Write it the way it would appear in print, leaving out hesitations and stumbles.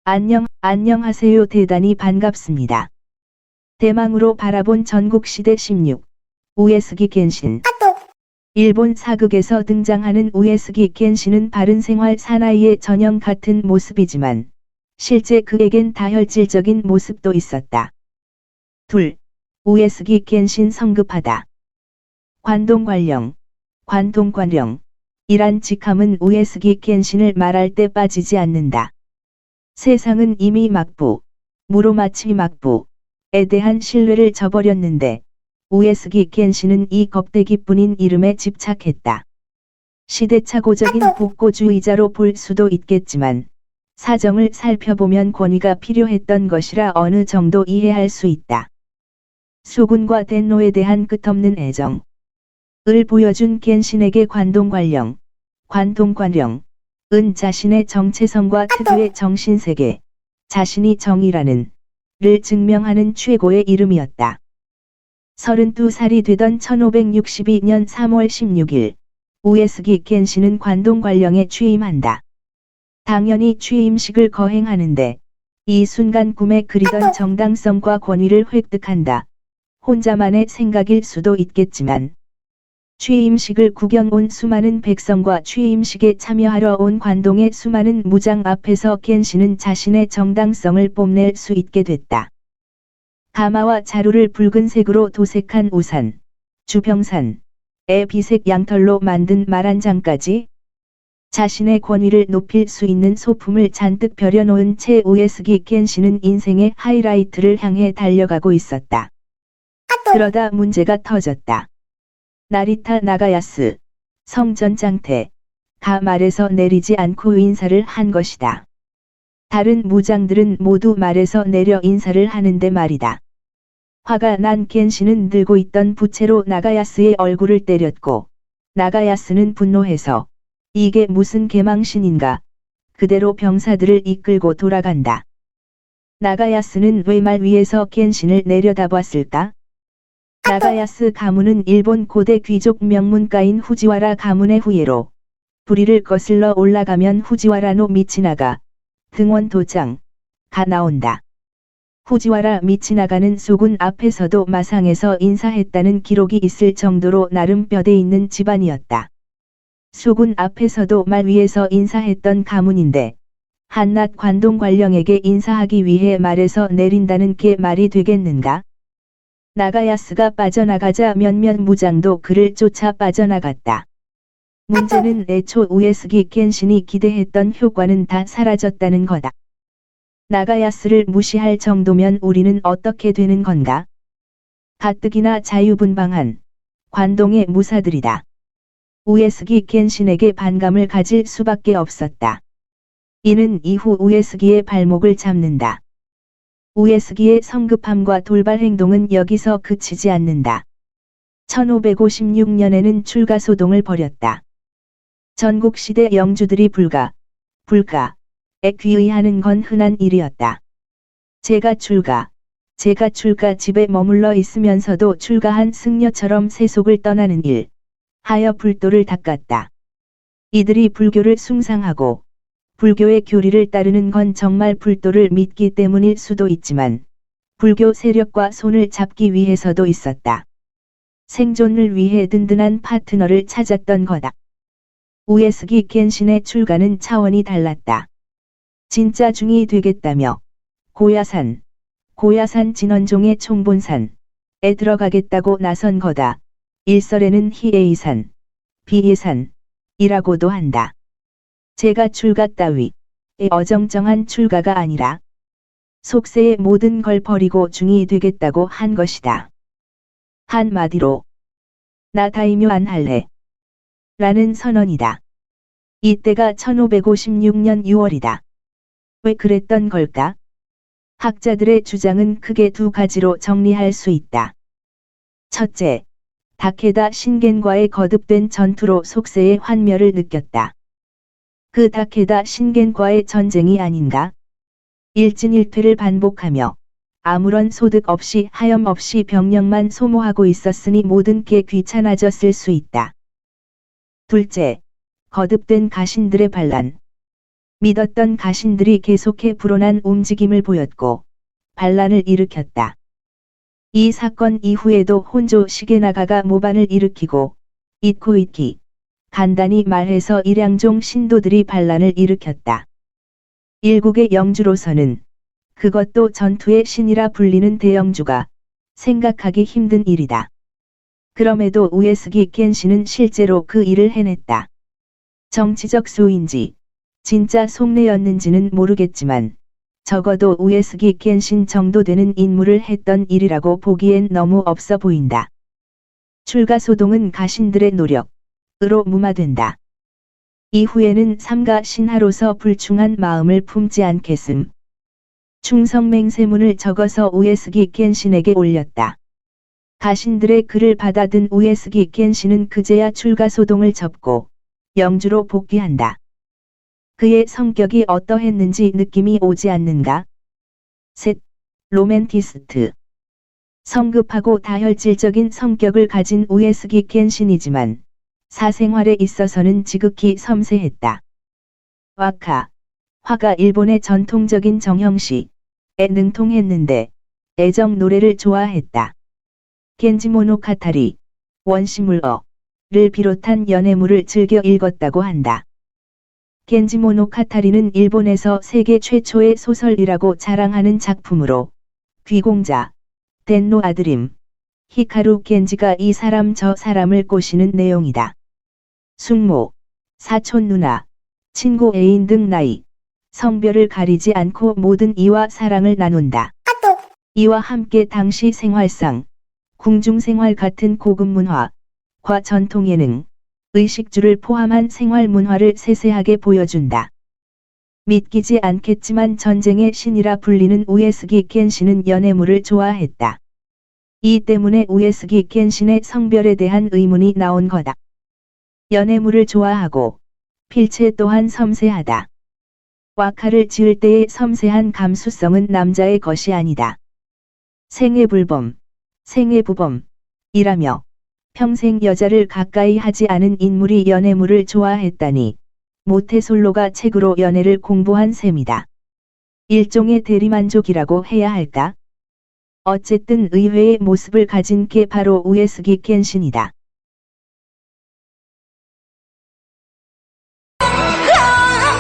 안녕하세요. 대단히 반갑습니다. 대망으로 바라본 전국시대 16. 우에스기 겐신. 일본 사극에서 등장하는 우에스기 겐신은 바른생활 사나이의 전형 같은 모습이지만 실제 그에겐 다혈질적인 모습도 있었다. 2. 우에스기 겐신 성급하다. 관동관령, 관동관령 이란 직함은 우에스기 겐신을 말할 때 빠지지 않는다. 세상은 이미 막부, 무로마치 막부에 대한 신뢰를 저버렸는데 우에스기 겐신은 이 겁대기뿐인 이름에 집착했다. 시대착오적인 복고주의자로 볼 수도 있겠지만 사정을 살펴보면 권위가 필요했던 것이라 어느 정도 이해할 수 있다. 수군과 덴노에 대한 끝없는 애정을 보여준 겐신에게 관동관령, 관동관령 은 자신의 정체성과 특유의 정신세계, 자신이 정이라는 를 증명하는 최고의 이름이었다. 32살이 되던 1562년 3월 16일, 우에스기 겐신은 관동관령에 취임한다. 당연히 취임식을 거행하는데 이 순간 꿈에 그리던 정당성과 권위를 획득한다. 혼자만의 생각일 수도 있겠지만 취임식을 구경 온 수많은 백성과 취임식에 참여하러 온 관동의 수많은 무장 앞에서 겐신은 자신의 정당성을 뽐낼 수 있게 됐다. 가마와 자루를 붉은색으로 도색한 우산, 주병산에 비색 양털로 만든 말한장까지 자신의 권위를 높일 수 있는 소품을 잔뜩 벼려놓은 채 우에스기 겐신은 인생의 하이라이트를 향해 달려가고 있었다. 그러다 문제가 터졌다. 나리타 나가야스, 성전장태가 말에서 내리지 않고 인사를 한 것이다. 다른 무장들은 모두 말에서 내려 인사를 하는데 말이다. 화가 난 겐신은 들고 있던 부채로 나가야스의 얼굴을 때렸고 나가야스는 분노해서 이게 무슨 개망신인가 그대로 병사들을 이끌고 돌아간다. 나가야스는 왜 말 위에서 겐신을 내려다봤을까? 나가야스 가문은 일본 고대 귀족 명문가인 후지와라 가문의 후예로 부리를 거슬러 올라가면 후지와라노 미치나가 등원 도장가 나온다. 후지와라 미치나가는 소군 앞에서도 마상에서 인사했다는 기록이 있을 정도로 나름 뼈대 있는 집안이었다. 소군 앞에서도 말 위에서 인사했던 가문인데 한낱 관동관령에게 인사하기 위해 말에서 내린다는 게 말이 되겠는가? 나가야스가 빠져나가자 몇몇 무장도 그를 쫓아 빠져나갔다. 문제는 애초 우에스기 겐신이 기대했던 효과는 다 사라졌다는 거다. 나가야스를 무시할 정도면 우리는 어떻게 되는 건가? 가뜩이나 자유분방한 관동의 무사들이다. 우에스기 겐신에게 반감을 가질 수밖에 없었다. 이는 이후 우에스기의 발목을 잡는다. 우에스기의 성급함과 돌발 행동은 여기서 그치지 않는다. 1556년에는 출가소동을 벌였다. 전국시대 영주들이 불가에 귀의하는 건 흔한 일이었다. 제가 출가 집에 머물러 있으면서도 출가한 승려처럼 세속을 떠나는 일 하여 불도를 닦았다. 이들이 불교를 숭상하고 불교의 교리를 따르는 건 정말 불도를 믿기 때문일 수도 있지만 불교 세력과 손을 잡기 위해서도 있었다. 생존을 위해 든든한 파트너를 찾았던 거다. 우에스기 겐신의 출가는 차원이 달랐다. 진짜 중이 되겠다며 고야산 진원종의 총본산에 들어가겠다고 나선 거다. 일설에는 히에이산, 비예산이라고도 한다. 제가 출가 따위 어정쩡한 출가가 아니라 속세의 모든 걸 버리고 중이 되겠다고 한 것이다. 한마디로 나 다이묘 안 할래 라는 선언이다. 이때가 1556년 6월이다. 왜 그랬던 걸까? 학자들의 주장은 크게 두 가지로 정리할 수 있다. 첫째, 다케다 신겐과의 거듭된 전투로 속세의 환멸을 느꼈다. 그 다케다 신겐과의 전쟁이 아닌가? 일진일퇴를 반복하며 아무런 소득 없이 하염없이 병력만 소모하고 있었으니 모든 게 귀찮아졌을 수 있다. 둘째, 거듭된 가신들의 반란. 믿었던 가신들이 계속해 불어난 움직임을 보였고 반란을 일으켰다. 이 사건 이후에도 혼조 시게나가가 모반을 일으키고 이코이키, 간단히 말해서 일양종 신도들이 반란을 일으켰다. 일국의 영주로서는 그것도 전투의 신이라 불리는 대영주가 생각하기 힘든 일이다. 그럼에도 우에스기 켄시는 실제로 그 일을 해냈다. 정치적 수인지 진짜 속내였는지는 모르겠지만 적어도 우에스기 켄신 정도 되는 인물을 했던 일이라고 보기엔 너무 없어 보인다. 출가소동은 가신들의 노력으로 무마된다. 이후에는 삼가 신하로서 불충한 마음을 품지 않겠음. 충성맹세문을 적어서 우에스기 켄신에게 올렸다. 가신들의 글을 받아든 우에스기 켄신은 그제야 출가소동을 접고 영주로 복귀한다. 그의 성격이 어떠했는지 느낌이 오지 않는가? 셋. 로맨티스트. 성급하고 다혈질적인 성격을 가진 우에스기 켄신이지만 사생활에 있어서는 지극히 섬세했다. 화가 일본의 전통적인 정형시에 능통했는데 애정 노래를 좋아했다. 겐지모노카타리, 원시물어를 비롯한 연애물을 즐겨 읽었다고 한다. 겐지모노카타리는 일본에서 세계 최초의 소설이라고 자랑하는 작품으로 귀공자, 덴노 아드림, 히카루 겐지가 이 사람 저 사람을 꼬시는 내용이다. 숙모, 사촌 누나, 친구 애인 등 나이, 성별을 가리지 않고 모든 이와 사랑을 나눈다. 이와 함께 당시 생활상, 궁중생활 같은 고급 문화과 전통 예능, 의식주를 포함한 생활 문화를 세세하게 보여준다. 믿기지 않겠지만 전쟁의 신이라 불리는 우에스기 켄신은 연애물을 좋아했다. 이 때문에 우에스기 켄신의 성별에 대한 의문이 나온 거다. 연애물을 좋아하고 필체 또한 섬세하다. 와카를 지을 때의 섬세한 감수성은 남자의 것이 아니다. 생애불범, 생애부범이라며 평생 여자를 가까이 하지 않은 인물이 연애물을 좋아했다니 모태솔로가 책으로 연애를 공부한 셈이다. 일종의 대리만족이라고 해야 할까? 어쨌든 의외의 모습을 가진 게 바로 우에스기 켄신이다.